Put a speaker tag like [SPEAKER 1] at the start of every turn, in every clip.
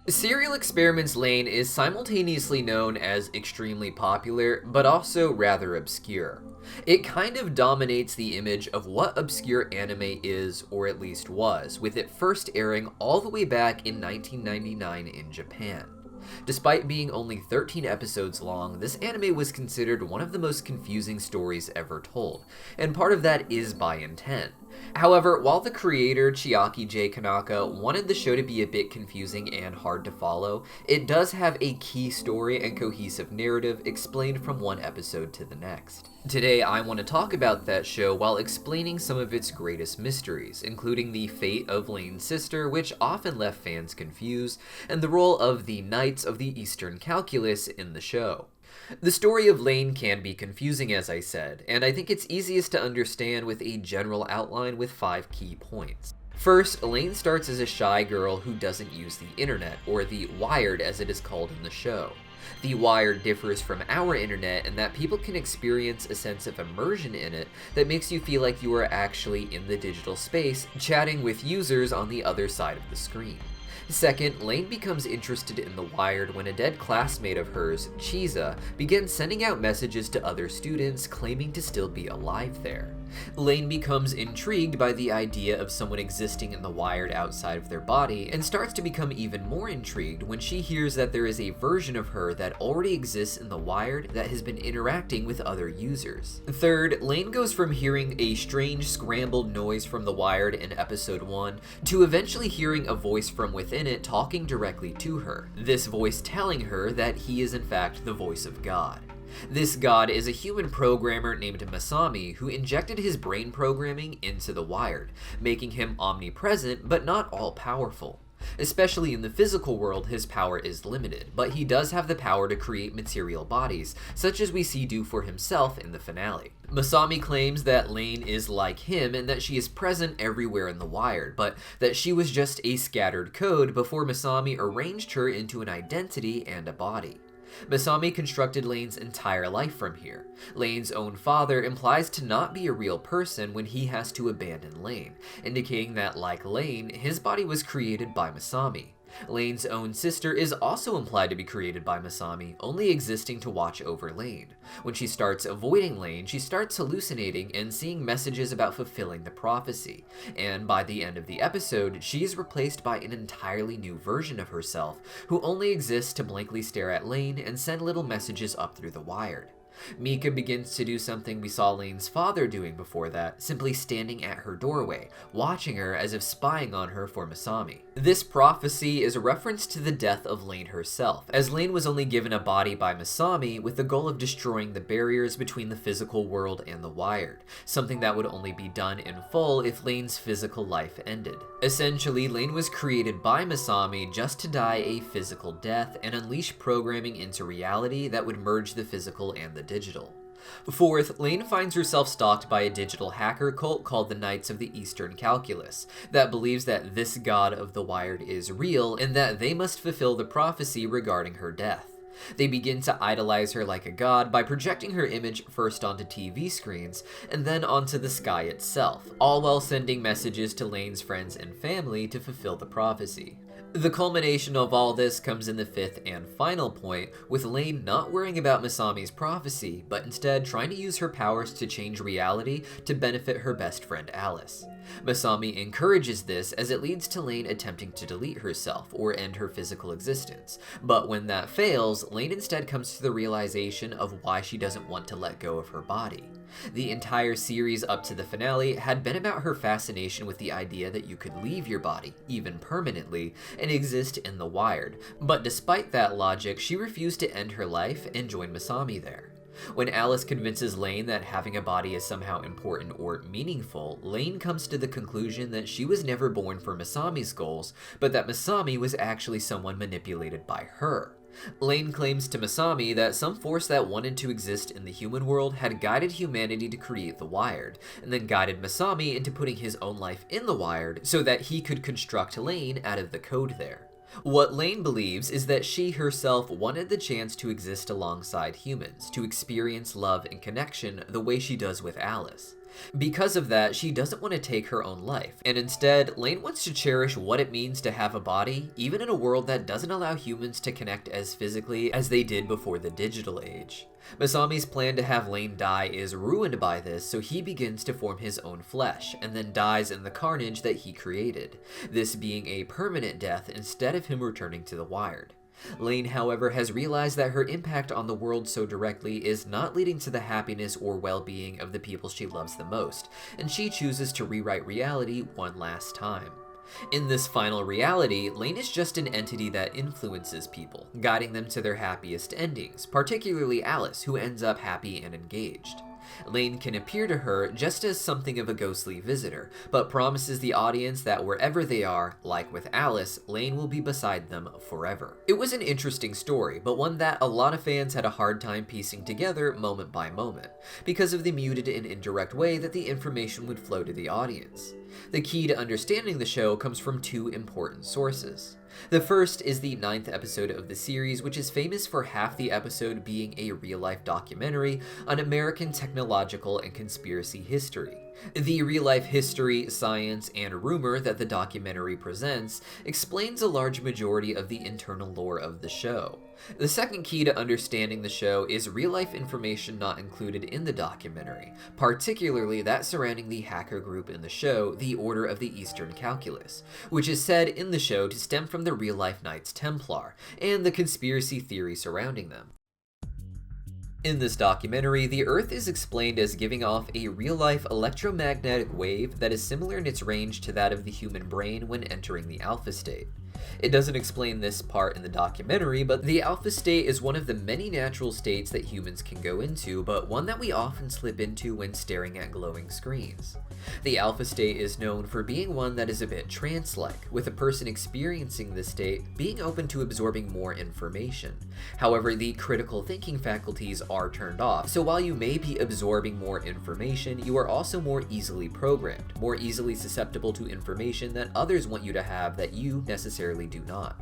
[SPEAKER 1] Serial Experiments Lain is simultaneously known as extremely popular, but also rather obscure. It kind of dominates the image of what obscure anime is, or at least was, with it first airing all the way back in 1999 in Japan. Despite being only 13 episodes long, this anime was considered one of the most confusing stories ever told, and part of that is by intent. However, while the creator, Chiaki J. Kanaka, wanted the show to be a bit confusing and hard to follow, it does have a key story and cohesive narrative explained from one episode to the next. Today, I want to talk about that show while explaining some of its greatest mysteries, including the fate of Lain's sister, which often left fans confused, and the role of the Knights of the Eastern Calculus in the show. The story of Lain can be confusing, as I said, and I think it's easiest to understand with a general outline with 5 key points. First, Lain starts as a shy girl who doesn't use the internet, or the wired as it is called in the show. The wired differs from our internet in that people can experience a sense of immersion in it that makes you feel like you are actually in the digital space, chatting with users on the other side of the screen. Second, Lain becomes interested in the Wired when a dead classmate of hers, Chiza, begins sending out messages to other students claiming to still be alive there. Lain becomes intrigued by the idea of someone existing in the Wired outside of their body, and starts to become even more intrigued when she hears that there is a version of her that already exists in the Wired that has been interacting with other users. Third, Lain goes from hearing a strange scrambled noise from the Wired in episode 1 to eventually hearing a voice from within it talking directly to her, this voice telling her that he is in fact the voice of God. This god is a human programmer named Masami who injected his brain programming into the Wired, making him omnipresent but not all-powerful. Especially in the physical world, his power is limited, but he does have the power to create material bodies, such as we see do for himself in the finale. Masami claims that Lain is like him and that she is present everywhere in the Wired, but that she was just a scattered code before Masami arranged her into an identity and a body. Masami constructed Lain's entire life from here. Lain's own father implies to not be a real person when he has to abandon Lain, indicating that, like Lain, his body was created by Masami. Lain's own sister is also implied to be created by Masami, only existing to watch over Lain. When she starts avoiding Lain, she starts hallucinating and seeing messages about fulfilling the prophecy, and by the end of the episode, she is replaced by an entirely new version of herself, who only exists to blankly stare at Lain and send little messages up through the Wired. Mika begins to do something we saw Lain's father doing before that, simply standing at her doorway, watching her as if spying on her for Masami. This prophecy is a reference to the death of Lain herself, as Lain was only given a body by Masami with the goal of destroying the barriers between the physical world and the Wired, something that would only be done in full if Lain's physical life ended. Essentially, Lain was created by Masami just to die a physical death and unleash programming into reality that would merge the physical and the digital. Fourth, Lain finds herself stalked by a digital hacker cult called the Knights of the Eastern Calculus that believes that this god of the Wired is real and that they must fulfill the prophecy regarding her death. They begin to idolize her like a god by projecting her image first onto TV screens and then onto the sky itself, all while sending messages to Lain's friends and family to fulfill the prophecy. The culmination of all this comes in the 5th and final point, with Lain not worrying about Masami's prophecy, but instead trying to use her powers to change reality to benefit her best friend Alice. Masami encourages this as it leads to Lain attempting to delete herself or end her physical existence, but when that fails, Lain instead comes to the realization of why she doesn't want to let go of her body. The entire series up to the finale had been about her fascination with the idea that you could leave your body, even permanently, and exist in the Wired, but despite that logic, she refused to end her life and join Masami there. When Alice convinces Lain that having a body is somehow important or meaningful, Lain comes to the conclusion that she was never born for Masami's goals, but that Masami was actually someone manipulated by her. Lain claims to Masami that some force that wanted to exist in the human world had guided humanity to create the Wired, and then guided Masami into putting his own life in the Wired so that he could construct Lain out of the code there. What Lain believes is that she herself wanted the chance to exist alongside humans, to experience love and connection the way she does with Alice. Because of that, she doesn't want to take her own life, and instead, Lain wants to cherish what it means to have a body, even in a world that doesn't allow humans to connect as physically as they did before the digital age. Masami's plan to have Lain die is ruined by this, so he begins to form his own flesh, and then dies in the carnage that he created, this being a permanent death instead of him returning to the Wired. Lain, however, has realized that her impact on the world so directly is not leading to the happiness or well-being of the people she loves the most, and she chooses to rewrite reality one last time. In this final reality, Lain is just an entity that influences people, guiding them to their happiest endings, particularly Alice, who ends up happy and engaged. Lain can appear to her just as something of a ghostly visitor, but promises the audience that wherever they are, like with Alice, Lain will be beside them forever. It was an interesting story, but one that a lot of fans had a hard time piecing together moment by moment, because of the muted and indirect way that the information would flow to the audience. The key to understanding the show comes from two important sources. The first is the 9th episode of the series, which is famous for half the episode being a real-life documentary on American technological and conspiracy history. The real-life history, science, and rumor that the documentary presents explains a large majority of the internal lore of the show. The second key to understanding the show is real-life information not included in the documentary, particularly that surrounding the hacker group in the show, the Order of the Eastern Calculus, which is said in the show to stem from the real-life Knights Templar, and the conspiracy theory surrounding them. In this documentary, the Earth is explained as giving off a real-life electromagnetic wave that is similar in its range to that of the human brain when entering the alpha state. It doesn't explain this part in the documentary, but the alpha state is one of the many natural states that humans can go into, but one that we often slip into when staring at glowing screens. The alpha state is known for being one that is a bit trance-like, with a person experiencing this state being open to absorbing more information. However, the critical thinking faculties are turned off, so while you may be absorbing more information, you are also more easily programmed, more easily susceptible to information that others want you to have that you necessarily do not.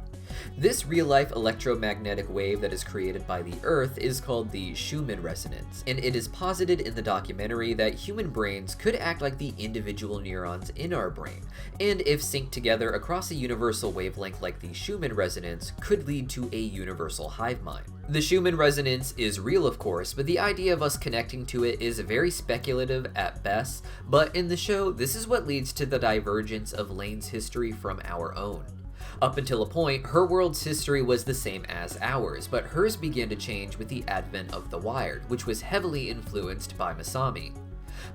[SPEAKER 1] This real-life electromagnetic wave that is created by the Earth is called the Schumann resonance, and it is posited in the documentary that human brains could act like the individual neurons in our brain, and if synced together across a universal wavelength like the Schumann resonance, could lead to a universal hive mind. The Schumann resonance is real, of course, but the idea of us connecting to it is very speculative at best, but in the show, this is what leads to the divergence of Lain's history from our own. Up until a point, her world's history was the same as ours, but hers began to change with the advent of the Wired, which was heavily influenced by Masami.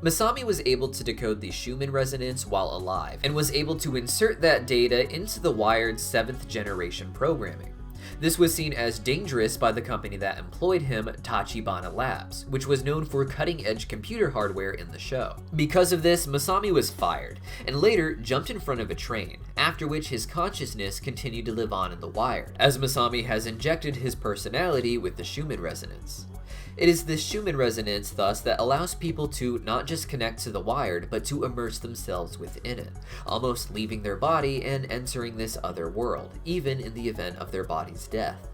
[SPEAKER 1] Masami was able to decode the Schumann resonance while alive, and was able to insert that data into the Wired's 7th generation programming. This was seen as dangerous by the company that employed him, Tachibana Labs, which was known for cutting-edge computer hardware in the show. Because of this, Masami was fired, and later jumped in front of a train, after which his consciousness continued to live on in the Wired, as Masami has injected his personality with the Schumann resonance. It is this Schumann resonance, thus, that allows people to not just connect to the Wired, but to immerse themselves within it, almost leaving their body and entering this other world, even in the event of their body's death.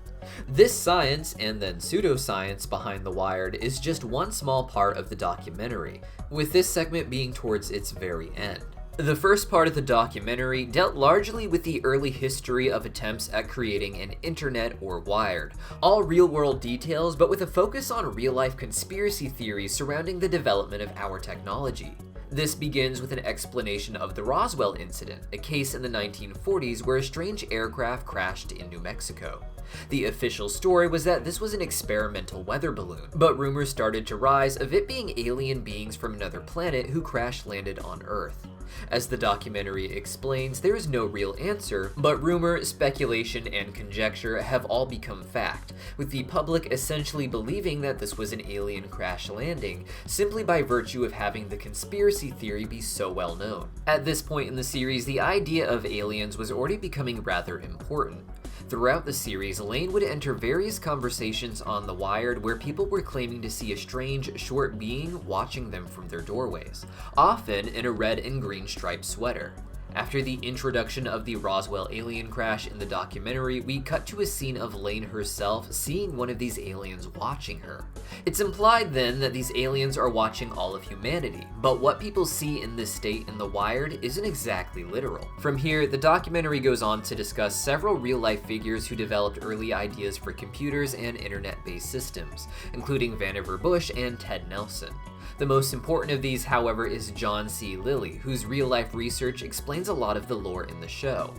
[SPEAKER 1] This science, and then pseudoscience behind the Wired, is just one small part of the documentary, with this segment being towards its very end. The first part of the documentary dealt largely with the early history of attempts at creating an internet or Wired, all real-world details but with a focus on real-life conspiracy theories surrounding the development of our technology. This begins with an explanation of the Roswell incident, a case in the 1940s where a strange aircraft crashed in New Mexico. The official story was that this was an experimental weather balloon, but rumors started to rise of it being alien beings from another planet who crash-landed on Earth. As the documentary explains, there is no real answer, but rumor, speculation, and conjecture have all become fact, with the public essentially believing that this was an alien crash landing, simply by virtue of having the conspiracy theory be so well known. At this point in the series, the idea of aliens was already becoming rather important. Throughout the series, Lain would enter various conversations on The Wired where people were claiming to see a strange, short being watching them from their doorways, often in a red and green striped sweater. After the introduction of the Roswell alien crash in the documentary, we cut to a scene of Lain herself seeing one of these aliens watching her. It's implied then that these aliens are watching all of humanity, but what people see in this state in The Wired isn't exactly literal. From here, the documentary goes on to discuss several real-life figures who developed early ideas for computers and internet-based systems, including Vannevar Bush and Ted Nelson. The most important of these, however, is John C. Lilly, whose real-life research explains a lot of the lore in the show.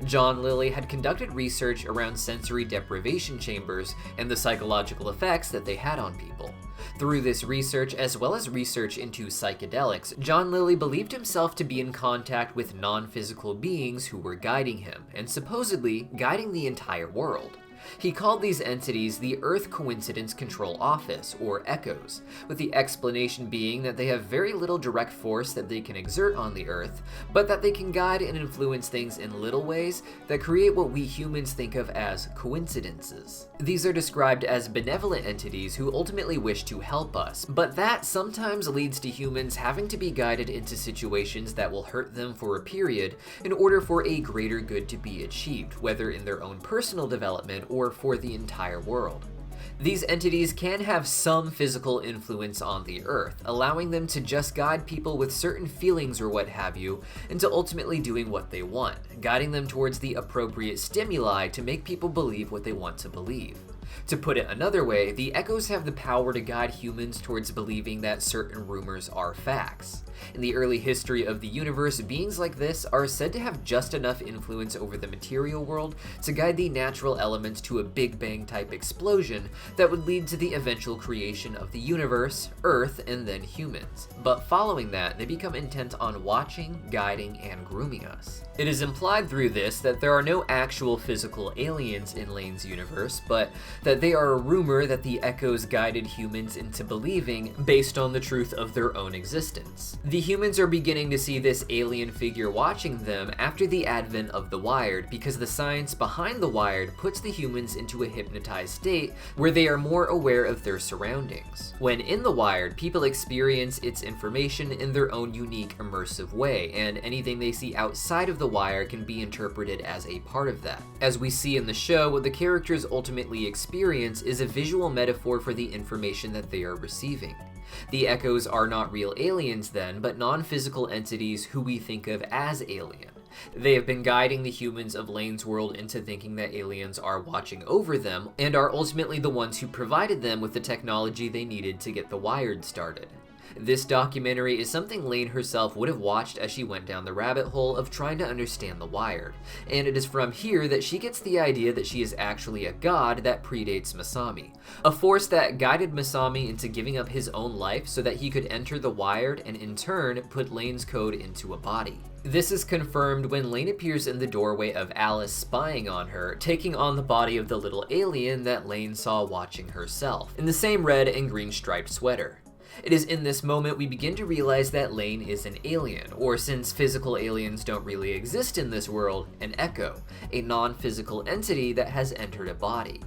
[SPEAKER 1] John Lilly had conducted research around sensory deprivation chambers and the psychological effects that they had on people. Through this research, as well as research into psychedelics, John Lilly believed himself to be in contact with non-physical beings who were guiding him, and supposedly guiding the entire world. He called these entities the Earth Coincidence Control Office, or ECHOs, with the explanation being that they have very little direct force that they can exert on the Earth, but that they can guide and influence things in little ways that create what we humans think of as coincidences. These are described as benevolent entities who ultimately wish to help us, but that sometimes leads to humans having to be guided into situations that will hurt them for a period in order for a greater good to be achieved, whether in their own personal development or for the entire world. These entities can have some physical influence on the Earth, allowing them to just guide people with certain feelings or what have you into ultimately doing what they want, guiding them towards the appropriate stimuli to make people believe what they want to believe. To put it another way, the Echoes have the power to guide humans towards believing that certain rumors are facts. In the early history of the universe, beings like this are said to have just enough influence over the material world to guide the natural elements to a Big Bang type explosion that would lead to the eventual creation of the universe, Earth, and then humans. But following that, they become intent on watching, guiding, and grooming us. It is implied through this that there are no actual physical aliens in Lain's universe, but that they are a rumor that the Echoes guided humans into believing based on the truth of their own existence. The humans are beginning to see this alien figure watching them after the advent of The Wired, because the science behind The Wired puts the humans into a hypnotized state where they are more aware of their surroundings. When in The Wired, people experience its information in their own unique immersive way, and anything they see outside of The Wire can be interpreted as a part of that. As we see in the show, what the characters ultimately experience is a visual metaphor for the information that they are receiving. The Echoes are not real aliens then, but non-physical entities who we think of as alien. They have been guiding the humans of Lain's world into thinking that aliens are watching over them, and are ultimately the ones who provided them with the technology they needed to get The Wired started. This documentary is something Lain herself would have watched as she went down the rabbit hole of trying to understand The Wired, and it is from here that she gets the idea that she is actually a god that predates Masami, a force that guided Masami into giving up his own life so that he could enter The Wired and in turn put Lain's code into a body. This is confirmed when Lain appears in the doorway of Alice spying on her, taking on the body of the little alien that Lain saw watching herself, in the same red and green striped sweater. It is in this moment we begin to realize that Lain is an alien, or since physical aliens don't really exist in this world, an echo, a non-physical entity that has entered a body.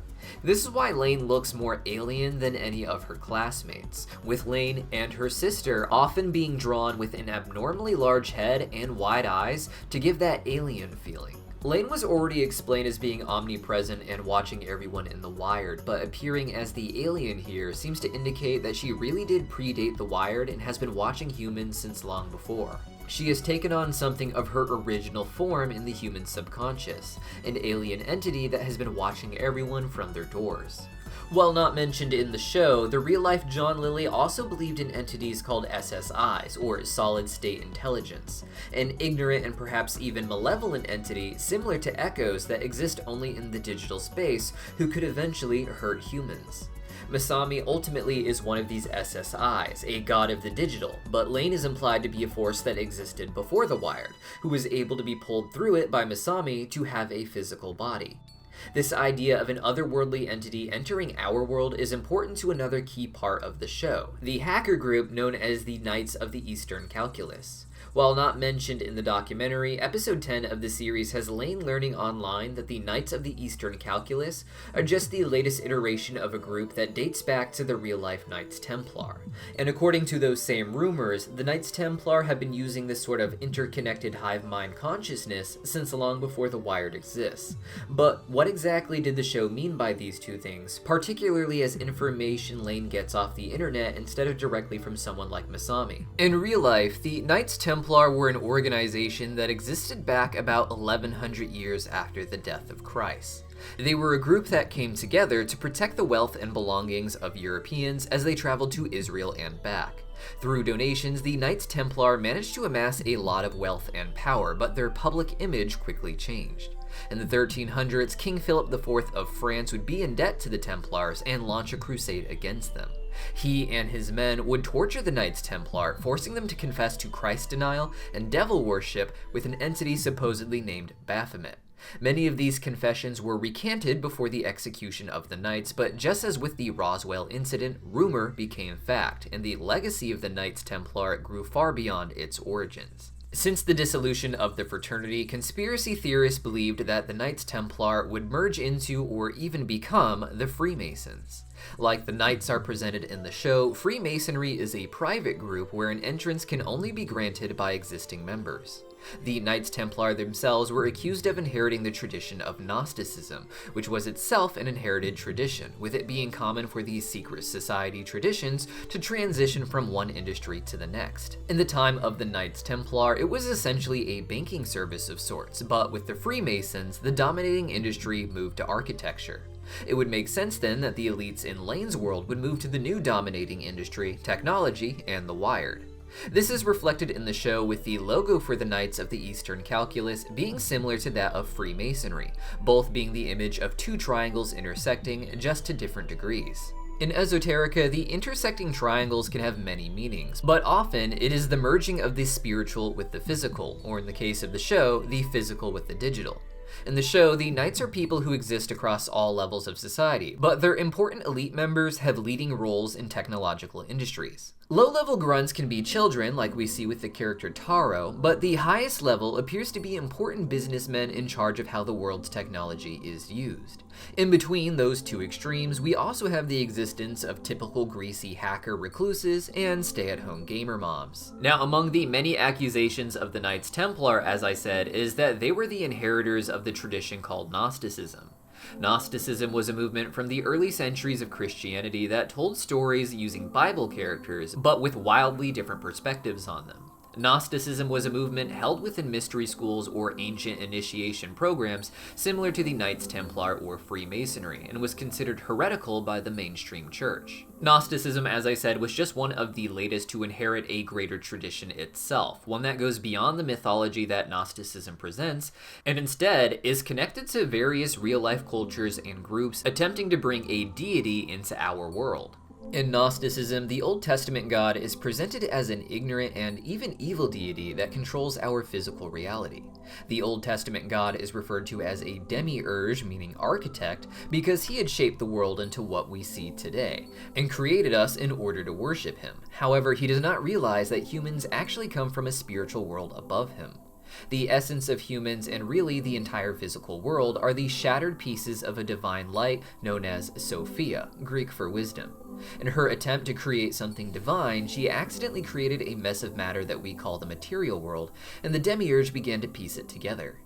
[SPEAKER 1] This is why Lain looks more alien than any of her classmates, with Lain and her sister often being drawn with an abnormally large head and wide eyes to give that alien feeling. Lain was already explained as being omnipresent and watching everyone in The Wired, but appearing as the alien here seems to indicate that she really did predate The Wired and has been watching humans since long before. She has taken on something of her original form in the human subconscious, an alien entity that has been watching everyone from their doors. While not mentioned in the show, the real-life John Lilly also believed in entities called SSIs, or Solid-State Intelligence, an ignorant and perhaps even malevolent entity similar to Echoes that exist only in the digital space who could eventually hurt humans. Masami ultimately is one of these SSIs, a god of the digital, but Lain is implied to be a force that existed before The Wired, who was able to be pulled through it by Masami to have a physical body. This idea of an otherworldly entity entering our world is important to another key part of the show, the hacker group known as the Knights of the Eastern Calculus. While not mentioned in the documentary, episode 10 of the series has Lain learning online that the Knights of the Eastern Calculus are just the latest iteration of a group that dates back to the real-life Knights Templar. And according to those same rumors, the Knights Templar have been using this sort of interconnected hive mind consciousness since long before the Wired exists. But what exactly did the show mean by these two things, particularly as information Lain gets off the internet instead of directly from someone like Masami? In real life, the Knights Templar were an organization that existed back about 1100 years after the death of Christ. They were a group that came together to protect the wealth and belongings of Europeans as they traveled to Israel and back. Through donations, the Knights Templar managed to amass a lot of wealth and power, but their public image quickly changed. In the 1300s, King Philip IV of France would be in debt to the Templars and launch a crusade against them. He and his men would torture the Knights Templar, forcing them to confess to Christ denial and devil worship with an entity supposedly named Baphomet. Many of these confessions were recanted before the execution of the Knights, but just as with the Roswell incident, rumor became fact, and the legacy of the Knights Templar grew far beyond its origins. Since the dissolution of the fraternity, conspiracy theorists believed that the Knights Templar would merge into or even become the Freemasons. Like the Knights are presented in the show, Freemasonry is a private group where an entrance can only be granted by existing members. The Knights Templar themselves were accused of inheriting the tradition of Gnosticism, which was itself an inherited tradition, with it being common for these secret society traditions to transition from one industry to the next. In the time of the Knights Templar, it was essentially a banking service of sorts, but with the Freemasons, the dominating industry moved to architecture. It would make sense then that the elites in Lain's world would move to the new dominating industry, technology, and the Wired. This is reflected in the show with the logo for the Knights of the Eastern Calculus being similar to that of Freemasonry, both being the image of two triangles intersecting, just to different degrees. In esoterica, the intersecting triangles can have many meanings, but often it is the merging of the spiritual with the physical, or in the case of the show, the physical with the digital. In the show, the Knights are people who exist across all levels of society, but their important elite members have leading roles in technological industries. Low-level grunts can be children, like we see with the character Taro, but the highest level appears to be important businessmen in charge of how the world's technology is used. In between those two extremes, we also have the existence of typical greasy hacker recluses and stay-at-home gamer moms. Now, among the many accusations of the Knights Templar, as I said, is that they were the inheritors of the tradition called Gnosticism. Gnosticism was a movement from the early centuries of Christianity that told stories using Bible characters, but with wildly different perspectives on them. Gnosticism was a movement held within mystery schools or ancient initiation programs similar to the Knights Templar or Freemasonry, and was considered heretical by the mainstream church. Gnosticism, as I said, was just one of the latest to inherit a greater tradition itself, one that goes beyond the mythology that Gnosticism presents, and instead is connected to various real-life cultures and groups attempting to bring a deity into our world. In Gnosticism, the Old Testament God is presented as an ignorant and even evil deity that controls our physical reality. The Old Testament God is referred to as a demiurge, meaning architect, because he had shaped the world into what we see today, and created us in order to worship him. However, he does not realize that humans actually come from a spiritual world above him. The essence of humans, and really the entire physical world, are the shattered pieces of a divine light known as Sophia, Greek for wisdom. In her attempt to create something divine, she accidentally created a mess of matter that we call the material world, and the demiurge began to piece it together.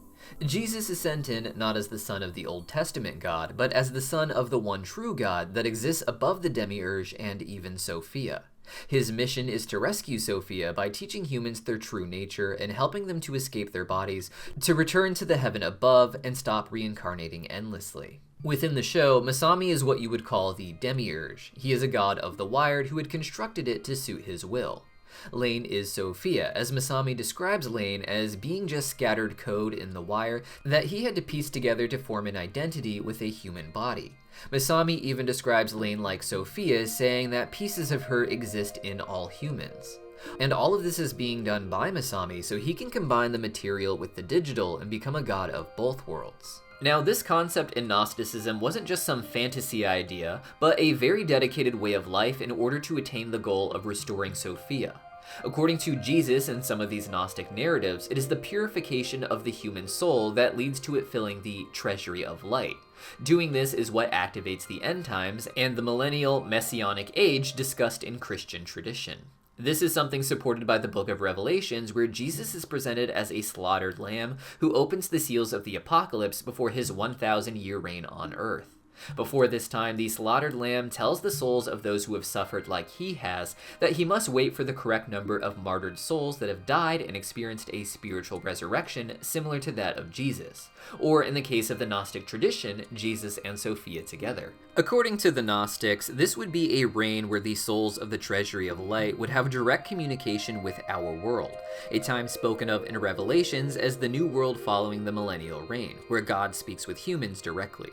[SPEAKER 1] Jesus is sent in not as the son of the Old Testament God, but as the son of the one true God that exists above the demiurge and even Sophia. His mission is to rescue Sophia by teaching humans their true nature and helping them to escape their bodies, to return to the heaven above and stop reincarnating endlessly. Within the show, Masami is what you would call the demiurge. He is a god of the Wired who had constructed it to suit his will. Lain is Sophia, as Masami describes Lain as being just scattered code in the wire that he had to piece together to form an identity with a human body. Masami even describes Lain like Sophia, saying that pieces of her exist in all humans. And all of this is being done by Masami so he can combine the material with the digital and become a god of both worlds. Now, this concept in Gnosticism wasn't just some fantasy idea, but a very dedicated way of life in order to attain the goal of restoring Sophia. According to Jesus and some of these Gnostic narratives, it is the purification of the human soul that leads to it filling the treasury of light. Doing this is what activates the end times and the millennial messianic age discussed in Christian tradition. This is something supported by the book of Revelations, where Jesus is presented as a slaughtered lamb who opens the seals of the apocalypse before his 1,000-year reign on earth. Before this time, the slaughtered lamb tells the souls of those who have suffered like he has that he must wait for the correct number of martyred souls that have died and experienced a spiritual resurrection similar to that of Jesus, or in the case of the Gnostic tradition, Jesus and Sophia together. According to the Gnostics, this would be a reign where the souls of the treasury of light would have direct communication with our world, a time spoken of in Revelations as the new world following the millennial reign, where God speaks with humans directly.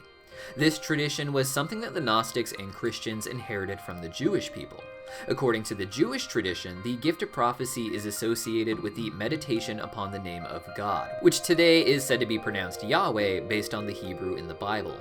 [SPEAKER 1] This tradition was something that the Gnostics and Christians inherited from the Jewish people. According to the Jewish tradition, the gift of prophecy is associated with the meditation upon the name of God, which today is said to be pronounced Yahweh based on the Hebrew in the Bible.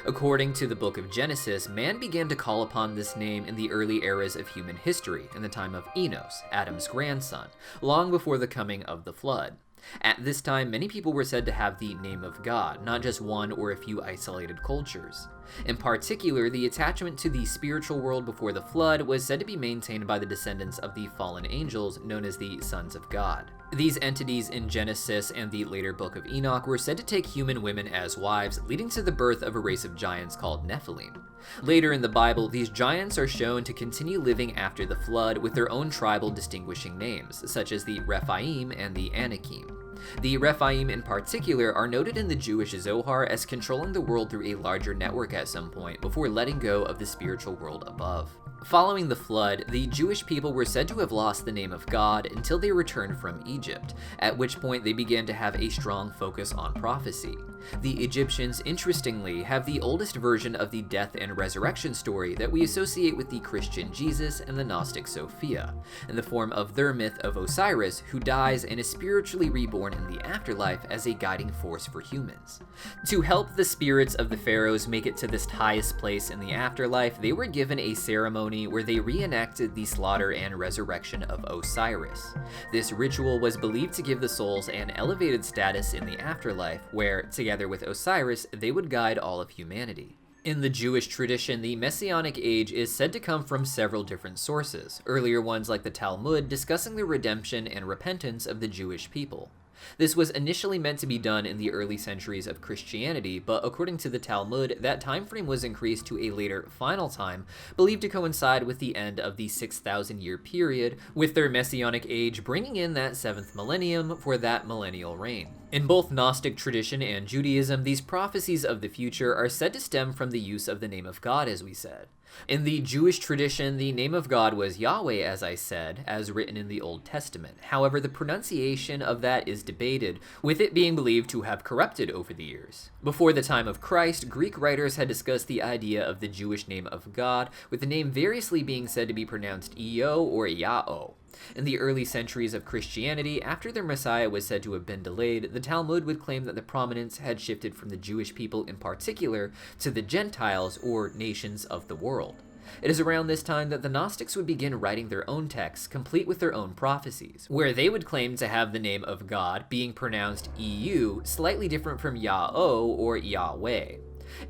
[SPEAKER 1] According to the book of Genesis, man began to call upon this name in the early eras of human history, in the time of Enos, Adam's grandson, long before the coming of the flood. At this time, many people were said to have the name of God, not just one or a few isolated cultures. In particular, the attachment to the spiritual world before the flood was said to be maintained by the descendants of the fallen angels, known as the sons of God. These entities in Genesis and the later book of Enoch were said to take human women as wives, leading to the birth of a race of giants called Nephilim. Later in the Bible, these giants are shown to continue living after the flood with their own tribal distinguishing names, such as the Rephaim and the Anakim. The Rephaim in particular are noted in the Jewish Zohar as controlling the world through a larger network at some point before letting go of the spiritual world above. Following the flood, the Jewish people were said to have lost the name of God until they returned from Egypt, at which point they began to have a strong focus on prophecy. The Egyptians, interestingly, have the oldest version of the death and resurrection story that we associate with the Christian Jesus and the Gnostic Sophia, in the form of their myth of Osiris, who dies and is spiritually reborn in the afterlife as a guiding force for humans. To help the spirits of the pharaohs make it to this highest place in the afterlife, they were given a ceremony where they reenacted the slaughter and resurrection of Osiris. This ritual was believed to give the souls an elevated status in the afterlife, where, together with Osiris, they would guide all of humanity. In the Jewish tradition, the Messianic age is said to come from several different sources, earlier ones like the Talmud discussing the redemption and repentance of the Jewish people. This was initially meant to be done in the early centuries of Christianity, but according to the Talmud, that time frame was increased to a later final time, believed to coincide with the end of the 6,000-year period, with their Messianic age bringing in that 7th millennium for that millennial reign. In both Gnostic tradition and Judaism, these prophecies of the future are said to stem from the use of the name of God, as we said. In the Jewish tradition, the name of God was Yahweh, as I said, as written in the Old Testament. However, the pronunciation of that is debated, with it being believed to have corrupted over the years. Before the time of Christ, Greek writers had discussed the idea of the Jewish name of God, with the name variously being said to be pronounced Io or Yao. In the early centuries of Christianity, after their Messiah was said to have been delayed, the Talmud would claim that the prominence had shifted from the Jewish people in particular to the Gentiles, or nations of the world. It is around this time that the Gnostics would begin writing their own texts, complete with their own prophecies, where they would claim to have the name of God being pronounced EU, slightly different from Yao or Yahweh.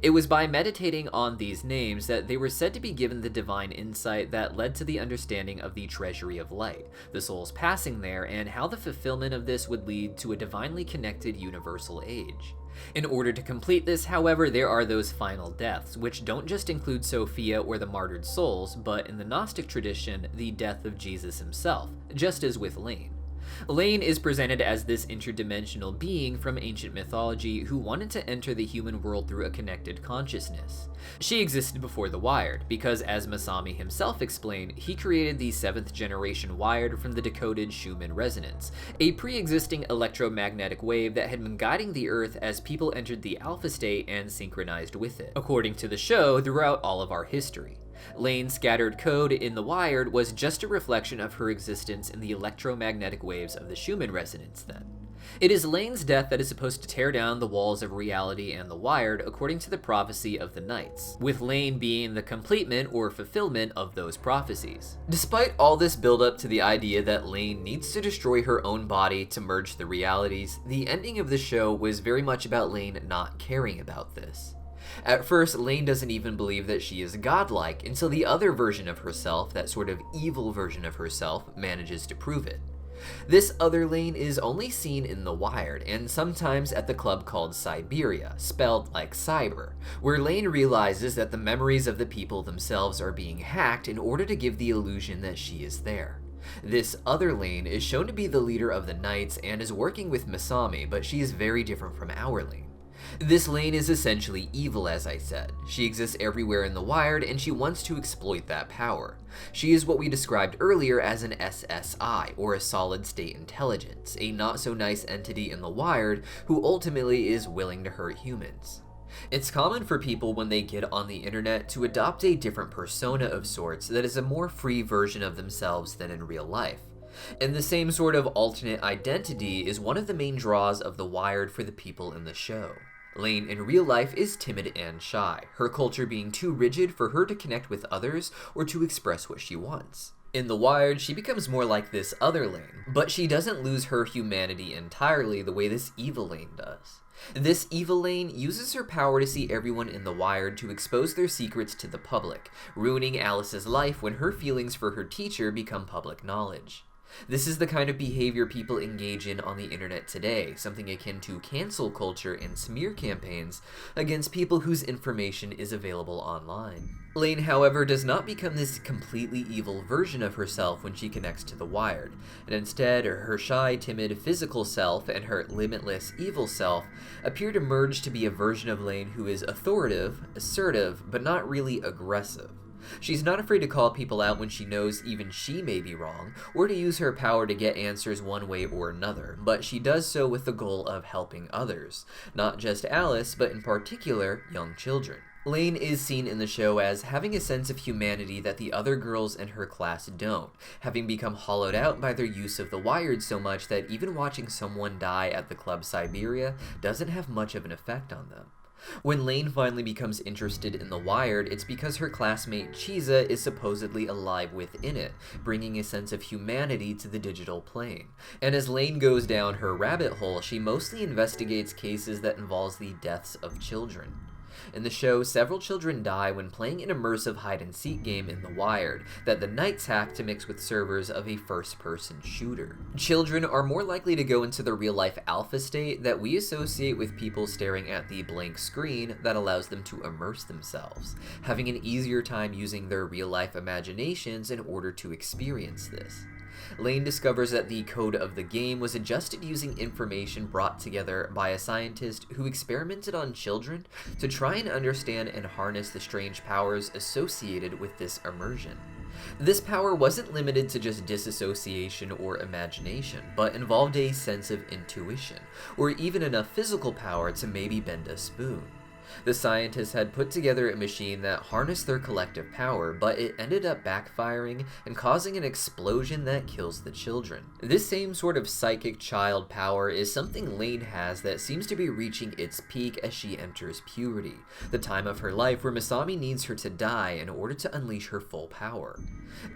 [SPEAKER 1] It was by meditating on these names that they were said to be given the divine insight that led to the understanding of the treasury of light, the souls passing there, and how the fulfillment of this would lead to a divinely connected universal age. In order to complete this, however, there are those final deaths, which don't just include Sophia or the martyred souls, but in the Gnostic tradition, the death of Jesus himself, just as with Lain. Lain is presented as this interdimensional being from ancient mythology who wanted to enter the human world through a connected consciousness. She existed before the Wired, because as Masami himself explained, he created the 7th generation Wired from the decoded Schumann resonance, a pre-existing electromagnetic wave that had been guiding the Earth as people entered the alpha state and synchronized with it, according to the show, throughout all of our history. Lain's scattered code in The Wired was just a reflection of her existence in the electromagnetic waves of the Schumann resonance then. It is Lain's death that is supposed to tear down the walls of reality and the Wired according to the prophecy of the Knights, with Lain being the completement or fulfillment of those prophecies. Despite all this build-up to the idea that Lain needs to destroy her own body to merge the realities, the ending of the show was very much about Lain not caring about this. At first, Lain doesn't even believe that she is godlike until the other version of herself, that sort of evil version of herself, manages to prove it. This other Lain is only seen in The Wired, and sometimes at the club called Siberia, spelled like cyber, where Lain realizes that the memories of the people themselves are being hacked in order to give the illusion that she is there. This other Lain is shown to be the leader of the Knights and is working with Masami, but she is very different from our Lain. This Lain is essentially evil, as I said. She exists everywhere in The Wired, and she wants to exploit that power. She is what we described earlier as an SSI, or a solid-state intelligence, a not-so-nice entity in The Wired who ultimately is willing to hurt humans. It's common for people when they get on the internet to adopt a different persona of sorts that is a more free version of themselves than in real life. And the same sort of alternate identity is one of the main draws of The Wired for the people in the show. Lain in real life is timid and shy, her culture being too rigid for her to connect with others or to express what she wants. In The Wired, she becomes more like this other Lain, but she doesn't lose her humanity entirely the way this evil Lain does. This evil Lain uses her power to see everyone in The Wired to expose their secrets to the public, ruining Alice's life when her feelings for her teacher become public knowledge. This is the kind of behavior people engage in on the internet today, something akin to cancel culture and smear campaigns against people whose information is available online. Lain, however, does not become this completely evil version of herself when she connects to The Wired, and instead her shy, timid, physical self and her limitless, evil self appear to merge to be a version of Lain who is authoritative, assertive, but not really aggressive. She's not afraid to call people out when she knows even she may be wrong, or to use her power to get answers one way or another, but she does so with the goal of helping others, not just Alice, but in particular, young children. Lain is seen in the show as having a sense of humanity that the other girls in her class don't, having become hollowed out by their use of The Wired so much that even watching someone die at the club Siberia doesn't have much of an effect on them. When Lain finally becomes interested in The Wired, it's because her classmate Chiza is supposedly alive within it, bringing a sense of humanity to the digital plane. And as Lain goes down her rabbit hole, she mostly investigates cases that involves the deaths of children. In the show, several children die when playing an immersive hide-and-seek game in The Wired that the Knights hack to mix with servers of a first-person shooter. Children are more likely to go into the real-life alpha state that we associate with people staring at the blank screen that allows them to immerse themselves, having an easier time using their real-life imaginations in order to experience this. Lain discovers that the code of the game was adjusted using information brought together by a scientist who experimented on children to try and understand and harness the strange powers associated with this immersion. This power wasn't limited to just disassociation or imagination, but involved a sense of intuition, or even enough physical power to maybe bend a spoon. The scientists had put together a machine that harnessed their collective power, but it ended up backfiring and causing an explosion that kills the children. This same sort of psychic child power is something Lain has that seems to be reaching its peak as she enters puberty, the time of her life where Masami needs her to die in order to unleash her full power.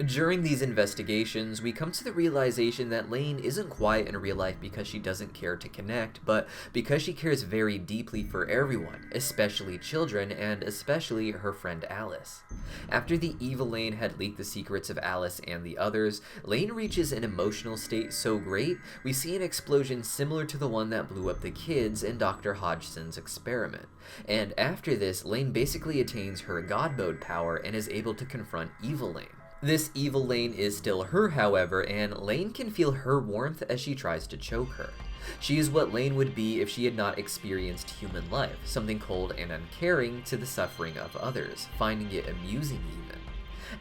[SPEAKER 1] During these investigations, we come to the realization that Lain isn't quiet in real life because she doesn't care to connect, but because she cares very deeply for everyone, especially children, and especially her friend Alice. After the evil Lain had leaked the secrets of Alice and the others, Lain reaches an emotional state so great, we see an explosion similar to the one that blew up the kids in Dr. Hodgson's experiment. And after this, Lain basically attains her God mode power and is able to confront evil Lain. This evil Lain is still her, however, and Lain can feel her warmth as she tries to choke her. She is what Lain would be if she had not experienced human life, something cold and uncaring to the suffering of others, finding it amusing even.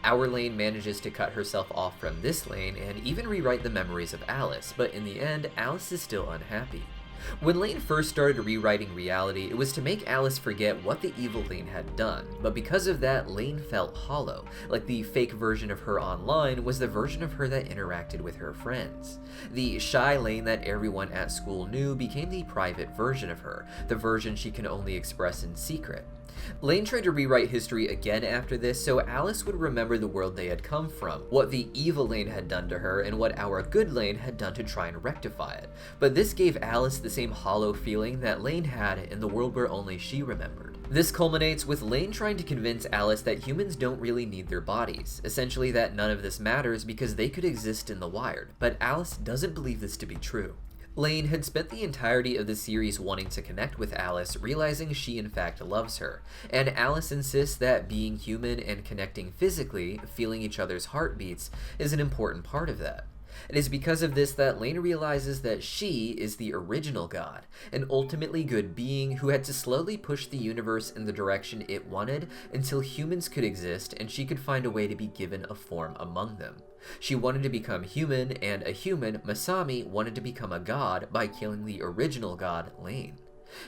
[SPEAKER 1] Our Lain manages to cut herself off from this Lain and even rewrite the memories of Alice, but in the end, Alice is still unhappy. When Lain first started rewriting reality, it was to make Alice forget what the evil Lain had done, but because of that, Lain felt hollow, like the fake version of her online was the version of her that interacted with her friends. The shy Lain that everyone at school knew became the private version of her, the version she can only express in secret. Lain tried to rewrite history again after this so Alice would remember the world they had come from, what the evil Lain had done to her, and what our good Lain had done to try and rectify it. But this gave Alice the same hollow feeling that Lain had in the world where only she remembered. This culminates with Lain trying to convince Alice that humans don't really need their bodies, essentially that none of this matters because they could exist in the wired, but Alice doesn't believe this to be true. Lain had spent the entirety of the series wanting to connect with Alice, realizing she in fact loves her, and Alice insists that being human and connecting physically, feeling each other's heartbeats, is an important part of that. It is because of this that Lain realizes that she is the original god, an ultimately good being who had to slowly push the universe in the direction it wanted until humans could exist and she could find a way to be given a form among them. She wanted to become human, and a human, Masami, wanted to become a god by killing the original god, Lain.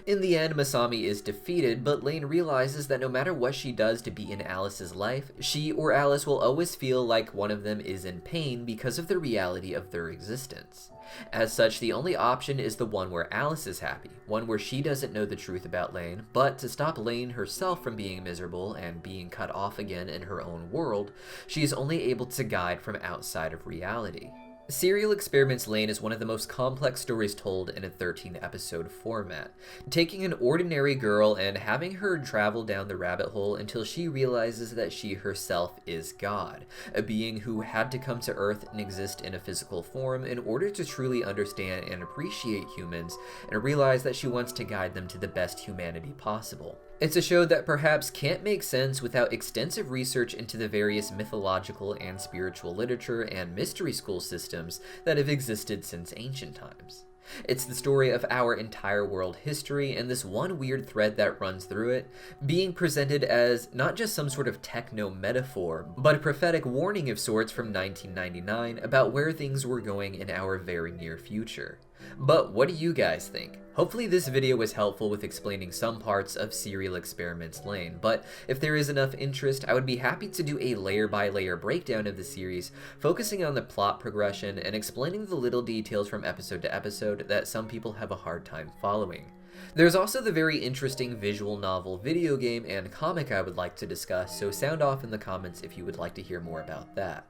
[SPEAKER 1] In the end, Masami is defeated, but Lain realizes that no matter what she does to be in Alice's life, she or Alice will always feel like one of them is in pain because of the reality of their existence. As such, the only option is the one where Alice is happy, one where she doesn't know the truth about Lain, but to stop Lain herself from being miserable and being cut off again in her own world, she is only able to guide from outside of reality. Serial Experiments Lain is one of the most complex stories told in a 13-episode format, taking an ordinary girl and having her travel down the rabbit hole until she realizes that she herself is God, a being who had to come to Earth and exist in a physical form in order to truly understand and appreciate humans, and realize that she wants to guide them to the best humanity possible. It's a show that perhaps can't make sense without extensive research into the various mythological and spiritual literature and mystery school systems that have existed since ancient times. It's the story of our entire world history and this one weird thread that runs through it, being presented as not just some sort of techno-metaphor, but a prophetic warning of sorts from 1999 about where things were going in our very near future. But what do you guys think? Hopefully this video was helpful with explaining some parts of Serial Experiments Lain, but if there is enough interest, I would be happy to do a layer-by-layer breakdown of the series, focusing on the plot progression and explaining the little details from episode to episode that some people have a hard time following. There's also the very interesting visual novel, video game, and comic I would like to discuss, so sound off in the comments if you would like to hear more about that.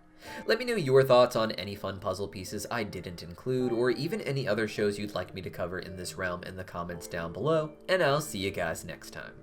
[SPEAKER 1] Let me know your thoughts on any fun puzzle pieces I didn't include, or even any other shows you'd like me to cover in this realm in the comments down below, and I'll see you guys next time.